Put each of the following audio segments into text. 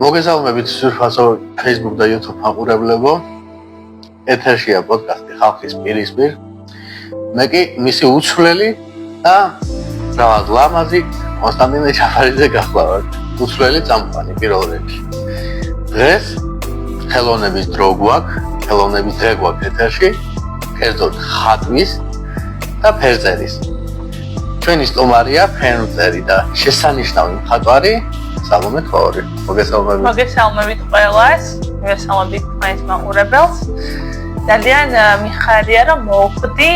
მოგესალმებით სურფასო Facebook და YouTube მაყურებლებო. ეთერშია პოდკასტი ხალხის პირისპირ. მე კი მისი უცვლელი და რაღაც ლამაზი კონსტანტინე ჩაფარიძე გახლავართ. უცვლელი წამყვანი პირველ რიგში. დღეს ხელოვნების დრო გვაქვს, ხელოვნების დღე გვაქვს ეთერში. კერძოდ ხატვის და ფერწერის. ჩვენი სტუმარია ფერმწერი და შესანიშნავი მხატვარი სალომე თვაური. მოგესალმებით ყველას, მოგესალმებით თქვენს მაყურებელს. ძალიან მიხარია რომ მოვხვდი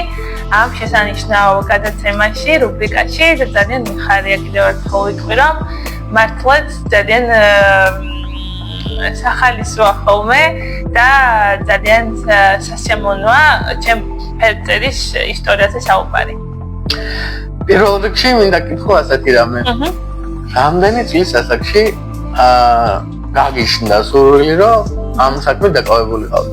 ამ შესანიშნავ გადაცემაში, რუბრიკაში და ძალიან მიხარია კიდევ ერთხელ ვიტყვი რომ მართლაც ძალიან სახალისოა ხოლმე და ძალიან სასიამოვნოა ჩემ ფერწერის ისტორიაზე საუბარი. პირველ რიგში მინდა კითხო ასეთი რამე. რამდენი წლის ასაკში გაგიშნდა სურვილი რომ ამ საქმედ დაკავებულიყავ?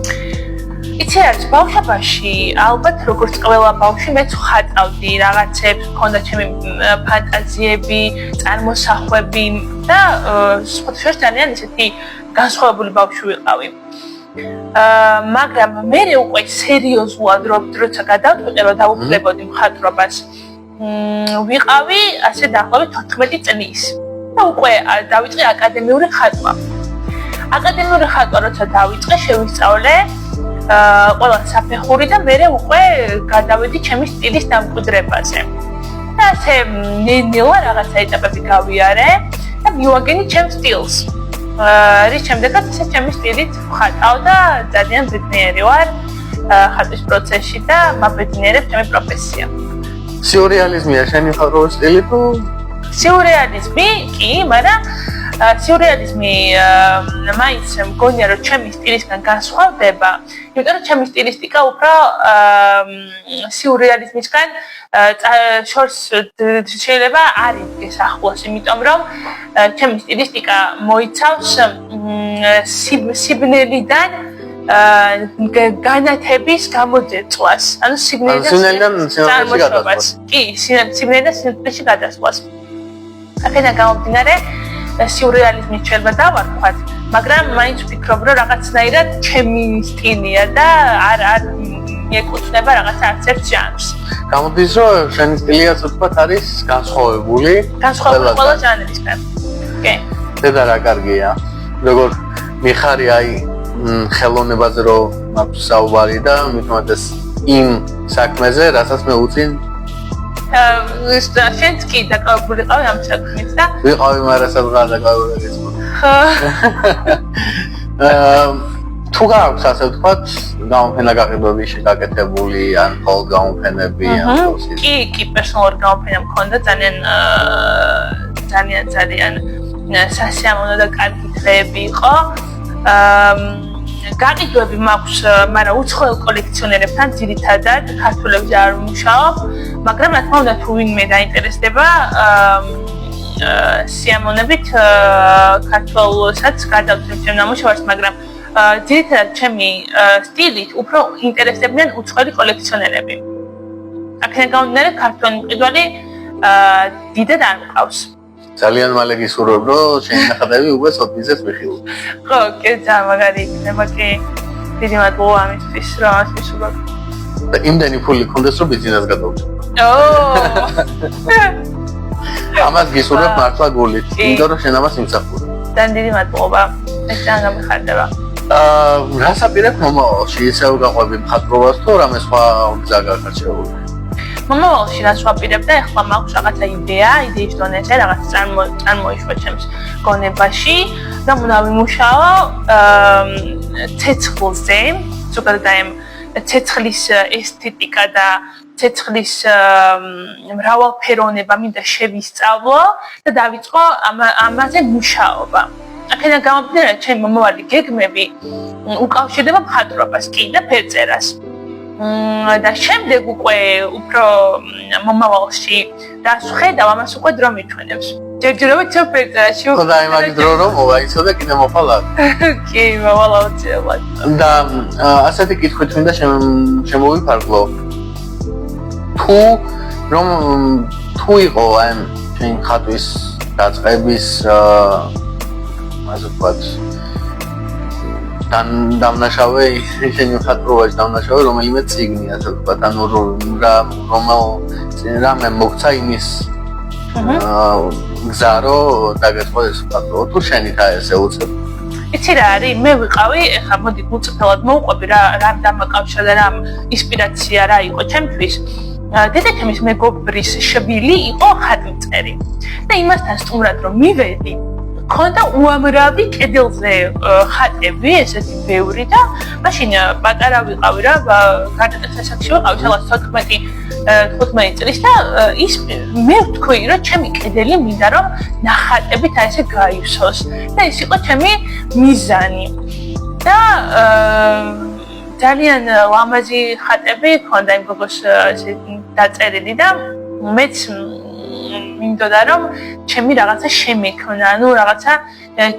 იცი არის ბავშვობაში ალბათ როგორც ყველა ბავშვი მეც ხატავდი რაღაცებს, მქონდა ჩემი ფანტაზიები, წარმოსახვები და სხვადასხვა ძალიან ისეთი განსხვავებული ბავშვი ვიყავი. მაგრამ მე უკვე სერიოზულად როცა გადავწყვიტე რომ დავუფლებოდი მხატვრობას ვიყავი ასე დაახლოებით 14 წლის და უკვე დავიწყე აკადემიური ხატვა. აკადემიური ხატვა როცა დავიწყე, შევისწავლე ყველა საფეხური და მე უკვე გადავედი ჩემი სტილის დამკვიდრებაზე. და ასე ნელა რაღაცა ეტაპები გავიარე და მივაგენი ჩემ სტილს. რის შემდეგაც ასე ჩემი სტილით ვხატავ და ძალიან ბედნიერი ვარ ხატვის პროცესში და მაბედნიერებს ჩემი პროფესია. სიურეალიზმია შენი მხატვრობის სტილი თუ? სიურეალიზმი კი, მაგრამ სიურეალიზმი მაინც მგონია რომ ჩემი სტილისგან განსხვავდება, იმიტომ რომ ჩემი სტილისტიკა უფრო სიურეალიზმისგან შორს შეიძლება არ იდგეს ახლოს, იმიტომ რომ ჩემი სტილისტიკა მოიცავს სიბნელიდან განათების გამოძერწვას, ანუ სიბნელიდან სინამდვილეში კი, სიბნელიდან სინამდვილეში გადასვლას. აქედან გამომდინარე სიურეალიზმის შეიძლება დავარქვათ, მაგრამ მაინც ვფიქრობ, რომ რაღაცნაირად ჩემი სტილია და არ მიეკუთვნება რაღაცა არც ერთ ჟანრს. გამოდის, რომ შენი სტილიაც ვთქვათ არის განსხვავებული ყველა ჟანრისგან. კი. და რა კარგია. როგორ მიხარი აი ხელოვნებაზე რომ მაქვს საუბარი და მithumetes იმ საქმეზე, რასაც მე უწინ შენც კი დაკავებულიყავი ამ საქმით და ვიყავი, მაგრამ სადღაც დაკავებული ხო. თუ გაქვს ასე ვთქვათ, გამოფენა გაყიდვები შეგაკეთებული ან ხოლმე გამოფენები ან თორსი? კი, პერსონალური გამოფენა მქონდა ძალიან სასიამოვნო და კარგი დღეები იყო. გაყიდვები მაქვს, მაგრამ უცხოელ კოლექციონერებთან ძირითადად ქართველებზე არ ვმუშაობ, მაგრამ რა თქმა უნდა თუ ვინმე დაინტერესდება სიამოვნებით ქართველსაც გადავწევ ჩემ ნამუშევარს, მაგრამ ძირითადად ჩემი სტილით უფრო ინტერესდებიან უცხოელი კოლექციონერები. აქედან გამომდინარე ქართველი მყიდველი დიდად არ მყავს. ძალიან მალე გისურვებ, რომ შენი ნახატები უკვე სოფიზეც მიხილო. ხო, კი, მაგარი იქნება, კი. დიდი მადლობა ამისთვის, რომ ამას ვისურვებ. და იმდენი ფული გქონდეს, რომ ბიზნესს გადავწყვეტ. ამას გისურვებ მართლა გულით, იმიტომ რომ შენ ამას იმსახურებ. ძალიან დიდი მადლობა. ეს ძალიან გამიხარდება. რას აპირებ მომავალში? ისევ გაყვები მხატვრობას თუ რამე სხვა გზა გაგარჩეული? მომავალში რას ვაპირებ და ეხლა მაქვს რაღაცა იდეის დონეზე, რაღაც წარმოიშვა ჩემს გონებაში და უნდა ვიმუშაო ცეცხლზე, ზოგადად აი ცეცხლის ესთეტიკა და ცეცხლის მრავალფეროვნება მინდა შევისწავლო და დავიწყო ამაზე მუშაობა. აქედან გამომდინარე, ჩემი მომავალი გეგმები უკავშირდება მხატვრობას კი და ფერწერას. და შემდეგ უკვე უფრო მომავალში რას ვხედავ, ამას უკვე დრო მიჩვენებს. ჯერჯერობით ჩემ ფერწერაში ხო და იმაგი დრო რომ მოვაიცოდე კიდე მოფალად. კი, მოვალ აუცილებლად. და ასეთი კითხვით მინდა შემოვიფარგლო. თუ იყო აი ჩემი ხატვის დაწყების ასე ვთქვათ დამნაშავე ისინი ხატრობაში დამნაშავე რომელიმე წიგნი ასე ვთქვათ ანუ რამე მოგცა იმის გზა რომ დაგეწყოს ფაქტო თუ შენითა ესე უცებ იცი რა არის მე ვიყავი ეხლა მოდი გულწრფელად მოვყვები რა დამაკავშირდა და რა ინსპირაცია რა იყო ჩემთვის დედაქემის მეგობრის შვილი იყო ხატმწერი და იმასთან სტუმრად რომ მივედი ქონდა უამრავი კედელზე ხატები ესეთი ბევრი და მაშინ პატარა ვიყავი რა გარდატეხ სასაკში ვიყავი სადღაც 15 წლის და ის მე ვთქვი რომ ჩემი კედელი მინდა რომ ნახატებით აი ესე გაივსოს და ის იყო ჩემი მიზანი და ძალიან ლამაზი ხატები ქონდა იმ გოგოს ესე დაწერილი და მეც მინდოდა რომ ჩემი რაღაცა შემექმნა, ანუ რაღაცა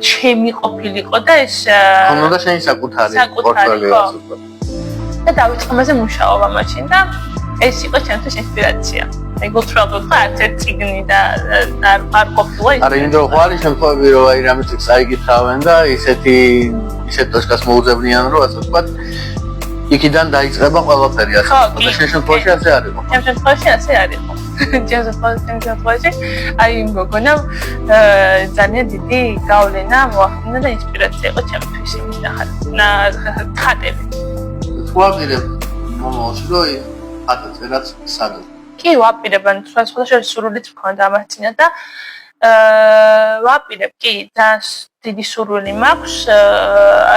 ჩემი ყოფილიყო და ეს ხომ შენი საკუთარი პორტფოლიო ასე ვთქვათ. და დავიწყე მასე მუშაობა მაშინ და ეს იყო ჩემთვის ინსპირაცია. აი გულწრფელად ერთ წიგნი და არ ყოფილა ის. არა, იმიტომ რომ არის შემთხვევები რომ აი რამე წიგნს აიგითხავენ და ისეთ ტოჩკას მოუძებნიან რომ ასე ვთქვათ იქიდან დაიწყება ყველაფერი ასე. და შენ შემთხვევაში ასე არ იყო. ჩემ შემთხვევაში ასე არ იყო. ჩემ შემთხვევაში აი იმ გოგონამ ძალიან დიდი გავლენა მოახდინა და ინსპირაცია იყო ჩემთვის იმის ხატები. ვაპირებ მომავალში რომ ხატაწერაც სადო. კი ვაპირებ ან სხვადასხვა სურვილიც მქონდა ამას წინა და ვაპირებ კი და დიდი სურვილი მაქვს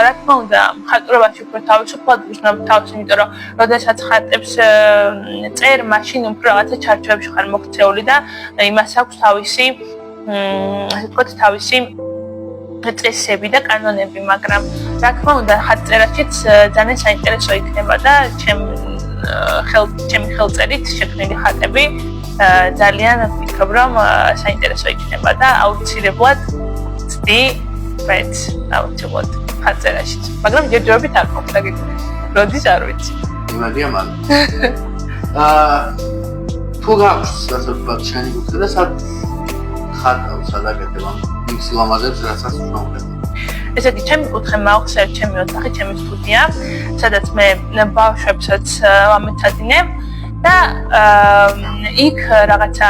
რა თქმა უნდა მხატვრობაში უფრო თავისუფლად ვიზნებ თავს იმიტომ რომ როდესაც ხატებს წერ მაშინ უფრო რაღაცა ჩარჩოებში ხარ მოქცეული და იმას აქვს თავისი ასე ვთქვათ თავისი წესები და კანონები მაგრამ რა თქმა უნდა ხატწერაშიც ძალიან საინტერესო იქნება და ჩემი ხელწერით შექმნილი ხატები ძალიან ვფიქრობ რომ საინტერესო იქნება და აუცილებლად ვწდი ვეთ აუცილებლად ხატწერაშიც მაგრამ ჯერჯერობით არ ყოფნა გიგონი როდის არ ვიცი იმედია მალე თუ გაქვს ასე ვთქვათ შენი კუთხე და სად ხატავს სადაკეთებ ამ იმ სილამაზებს რასაც ვშოვდები ესეთი ჩემი კუთხე მაქვს ჩემი ოთახი ჩემი სტუდია სადაც მე ბავშვებსაც ვამეცადინებ და იქ რაღაცა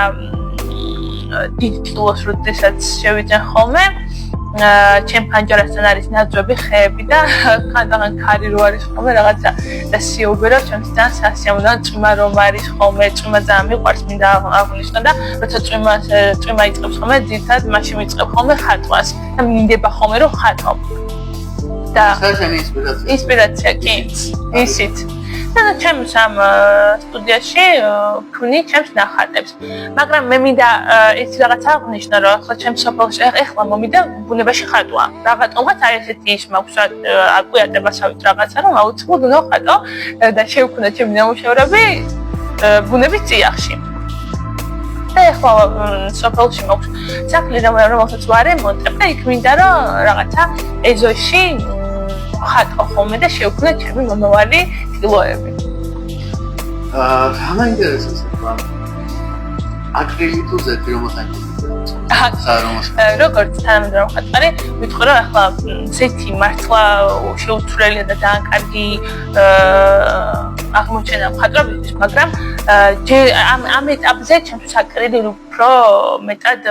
დიდი კილოს როდესაც შევიძენ ხოლმე ჩემ ფანჯარასთან არის ნაძვები ხეები და ხანდახან ქარი რო არის ხოლმე რაღაცა და სიუბერო ჩემს ძალიან სასიამოვნო წვიმა რომ არის ხოლმე წვიმა ძალიან მიყვარს მინდა აღვნიშნო და როცა წვიმა იწყებს ხოლმე ძირითადად მაშინ ვიწყებ ხოლმე ხატვას და მინდება ხოლმე რომ ხატობ და ინსპირაცია კი ისიც და ჩემს ამ სტუდიაში ვქმნი ჩემს ნახატებს. მაგრამ მე მინდა ეს რაღაცა აღვნიშნო, რომ ახლა ჩემს სოფელში ახლა მომიდა ბუნებაში ხატვა. რაღაცომაც არის ესეთი ის მაქვს აკვიატებასავით რაღაცა, რომ აუცილებლად უნდა ხატო და შევქმნა ჩემი ნამუშევრები ბუნების წიაღში. და ახლა სოფელში მაქვს სახლი, რომელსაც ვარემონტებ და იქ მინდა რომ რაღაცა ეზოში ხატო ხოლმე და შევქმნა ჩემი მომავალი კილოები. რა მაინტერესებს ახლა? აკრილი თუ ზეთი რომ როგორც თანამედროვე მხატვარი ვიტყვი რომ ახლა ზეთი მართლა შეუცვლელია და ძალიან კარგი აღმოჩენა მხატვრობისთვის, მაგრამ ამ ეტაპზე ჩემთვის აკრილი უფრო მეტად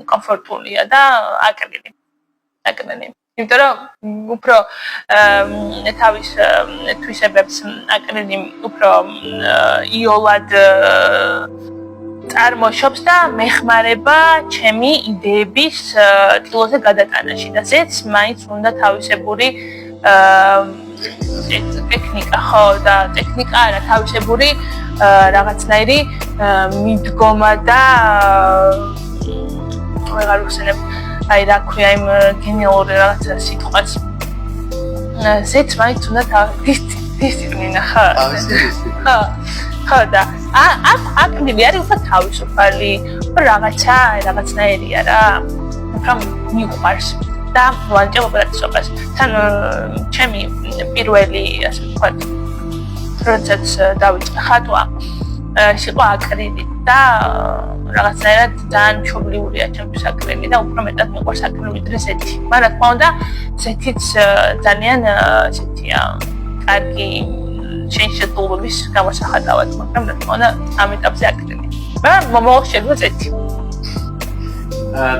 კომფორტულია და აკრილი. იმიტომ რომ უფრო თავის თვისებებს აკრილი უფრო იოლად წარმოშობს და მეხმარება ჩემი იდეების ტილოზე გადატანაში და ზეც მაინც უნდა თავისებური ტექნიკა ხო და ტექნიკა არა თავისებური რაღაცნაირი მიდგომა და ვეღარ ვხსენებ აი რა ქვია იმ გენიალური რაღაცა სიტყვას ზეც მაინც უნდა დისციპლინა ხო და აკრილი არის უფრო თავისუფალი რაღაცნაირია რა უფრო მიყვარს და ვანჭებ ოპერაციობას თან ჩემი პირველი ასე ვთქვათ როდესაც დავიწყე ხატვა სიყო აკრილი და რაღაცნაირად ძალიან მშობლიურია ჩემთვის აკრილი და უფრო მეტად მიყვარს აკრილი ვიდრე ზეთი. მაგრამ რა თქმა უნდა, ზეთიც ძალიან ესეთია, კარგი შეშეტყობების გამოსახატავად, მაგრამ რა თქმა უნდა, ამ ეტაპზე აკრილი. მაგრამ მომავალში ზეთი.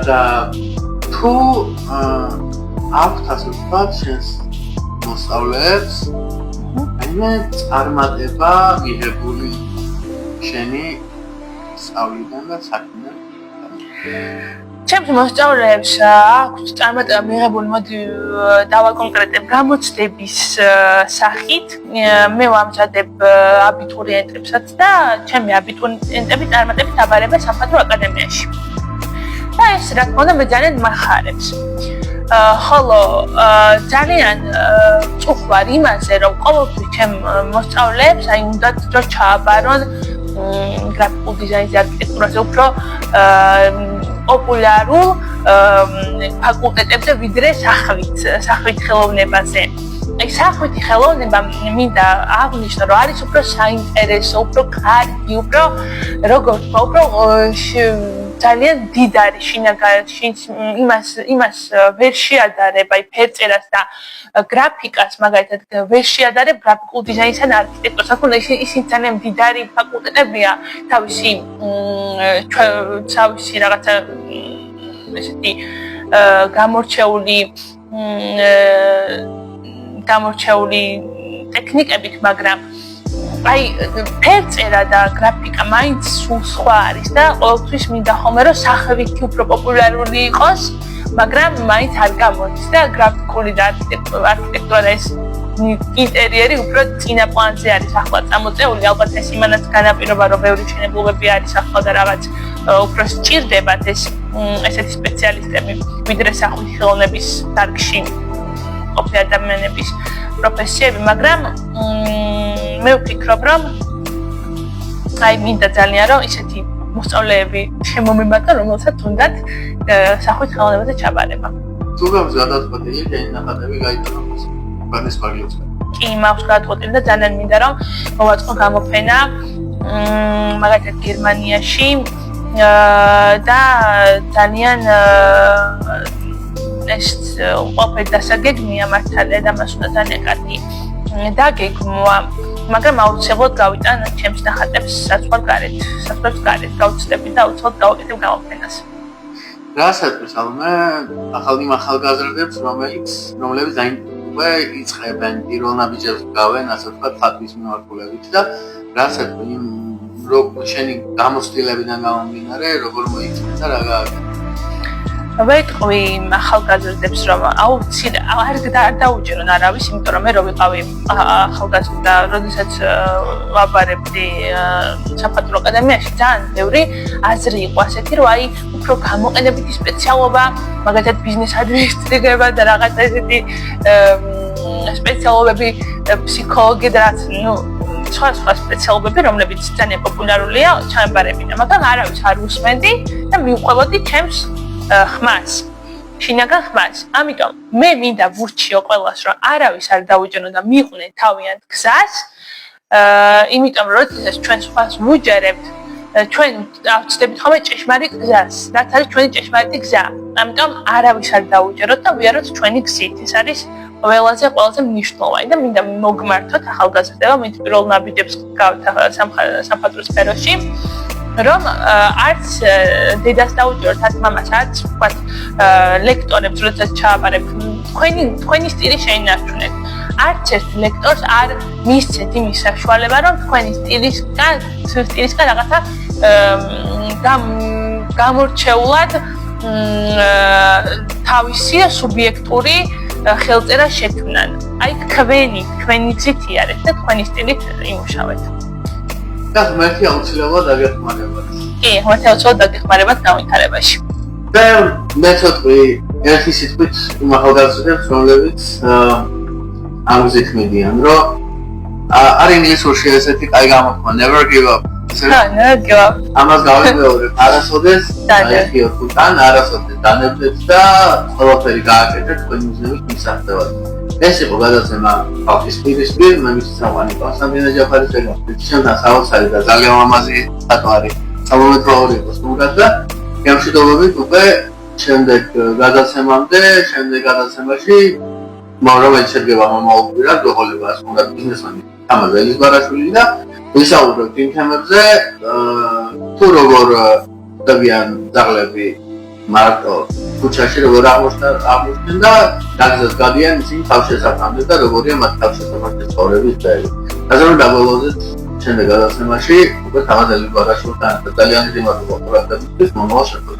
და თუ აქვთ ასე ვთქვათ, შენს მოსწავლეებს აიმე წარმატება მიღებული შენი სწავლიდან და საქმიდან? ჩემს მოსწავლეებს აქვს წარმატება მიღებული, მოდი დავაკონკრეტებ გამოცდების სახით. მე ვამზადებ აბიტურიენტებსაც და ჩემი აბიტურიენტები წარმატებით აბარებენ სამხატვრო აკადემიაში. და ეს რა თქმა უნდა მე ძალიან მახარებს. ხოლო ძალიან წუხوار იმაზე რომ ყოველთვის ჩემ მოსწავლეებს აი უნდა რომ ჩააბარონ გრაფიკულ დიზაინზე, არქიტექტურაზე, უფრო პოპულარულ ფაკულტეტებზე ვიდრე სახვით ხელოვნებაზე. აი სახვითი ხელოვნება მინდა აღნიშნო, რომ არის უფრო საინტერესო, უფრო კარგი, უფრო როგორ ვთქვა, უფრო ძალიან დიდარი შინაგანი იმას ვერ შეადარებ, აი ფერწერას და გრაფიკას, მაგალითად ვერ შეადარებ გრაფიკულ დიზაინსა და არქიტექტურას. თქო, ისინი ძალიან დიდარი ფაკულტეტებია, თავისი რაღაცა ესეთი გამორჩეული ტექნიკებით, მაგრამ აი ფერწერა და გრაფიკა მაინც სულ სხვა არის და ყოველთვის მინდა ხოლმე რომ სახვითი უფრო პოპულარული იყოს, მაგრამ მაინც არ გამოდის და გრაფიკული და არქიტექტურა და ეს ინტერიერი უფრო წინა პლანზე არის ახლა წამოწეული. ალბათ ეს იმანაც განაპირობა, რომ ბევრი მშენებლობები არის ახლა და რაღაც უფრო სჭირდებათ ესეთი სპეციალისტები, ვიდრე სახვითი ხელოვნების დარგში ყოფილი ადამიანების პროფესიები, მაგრამ მე ვფიქრობ, რომ აი მინდა ძალიან რომ ისეთი მოსწავლეები შემომემატა, რომელსაც უნდათ სახვითი ხელოვნებაზე ჩაბარება. თუ გაქვს გადაწყვეტილი, შენი ნახატები გაიტანო ბანის პარლიოსთან. კი, მაქვს გადაწყვეტილი და ძალიან მინდა რომ მოვაწყო გამოფენა მაგალითად გერმანიაში და ძალიან ეს ყოფილი დასაგეგმია მართალია და მას უნდა ძალიან კარგი დაგეგმვა, მაგრამ აუცილებლად გავიტან ჩემს ნახატებს საზღვარგარეთ გავწდები და აუცილებლად გავაკეთებ გამოფენას. რა საქმეს ალმე ახალ ახალგაზრდებს, რომლებიც უკვე იწყებენ პირველ ნაბიჯებს გავენ, ასე ვთქვათ, ხატვის მიმართულებით და რა საქმე შენი გამოცდილებიდან გამომდინარე, როგორ მოიწვია და რა გააკეთა? ვეთყვი ახალგაზრდებს, რომ აუცილებლად არ დაუჯერონ არავის, იმიტომ რომ მე რო ვიყავი ახალგაზრდა, როდესაც ვაბარებდი სამხატვრო აკადემიაში, ძალიან ბევრი აზრი იყო ასეთი, რომ აი უფრო გამოყენებითი სპეციალობა, მაგალითად ბიზნეს ადმინისტრირება და რაღაც ესეთი სპეციალობები, ფსიქოლოგია და რაც სხვა სპეციალობები, რომლებიც ძალიან პოპულარულია, ჩამებარებინა, მაგრამ არავის არ უსმენდი და მივყვებოდი ჩემს ხმას, შინაგან ხმას. ამიტომ მე მინდა ვურჩიო ყველას, რომ არავის არ დაუჯერონ და მიიყვნენ თავიანთ გზას, იმიტომ რომ როდესაც ჩვენ სხვას ვუჯერებთ, ჩვენ ავწდებით ხოლმე ჭეშმარიტ გზას, რაც არის ჩვენი ჭეშმარიტი გზა. ამიტომ არავის არ დაუჯეროთ და ვიაროთ ჩვენი გზით. ეს არის ყველაზე მნიშვნელოვანი და მინდა მოგმართოთ ახალგაზრდებო, მე პირველ ნაბიჯებს გავთ სამხატვრო სფეროში, რომ არც დედას დაუჯეროთ, არც მამას, არც ვთქვათ ლექტორებს, როდესაც ჩააბარებთ, თქვენი სტილი შეინარჩუნეთ. არც ერთ ლექტორს არ მისცეთ იმის საშუალება, რომ თქვენი სტილისგან რაღაცა გამორჩეულად თავისი სუბიექტური ხელწერა შექმნან. აი თქვენი გზით იარეთ და თქვენი სტილით იმუშავეთ. და მერტი აუცილებლად დაგეხმარებათ. კი, მერტი აუცილებლად დაგეხმარებათ გავითარებაში. და მეთოდი ერთი სიტყვით იმ ახალგაზრდებს, რომლებიც ამ გზით მიდიან, რომ არ ინგლისურში ესეთი კაი გამოთქმა never give up. never give up. ამას გავიმეორებ, არასოდეს დაიხიოთ თან, არასოდეს დანებდეთ და ყველაფერი გააკეთეთ თქვენი მიზნების მისაღებად. ეს იყო გადაცემა ხალხის პირისპირ, მე მისი საყვანი კონსტანტინე ჯაფარის ეგონს ჩემთან საოცარი და ძალიან ლამაზი ატვარი სამომეთაური იყო სტუმრად და გამშვიდობებით უკვე შემდეგ გადაცემაში რომელიც შედგება მომავალ კვირას გოღოლება სტუმრად ბიზნესმენი თამაზ ელიზბარაშვილი და ვისაუბრებთ იმ თემებზე თუ როგორ დაგიან ძაღლები მარტო ქუჩაში როგორ აღმოჩნდნენ და დაგზას გადიან ისინი თავშესაფრამდე და როგორია მათ თავშესაფრამდე ცხოვრების წელი. ასე რომ დაბოლოებით შემდეგ გადაცემაში უკვე თამაზ ელიზბარაშვილთან ძალიან დიდი მადლობა ყურადღებისთვის მომავალ შეხვედრაზე.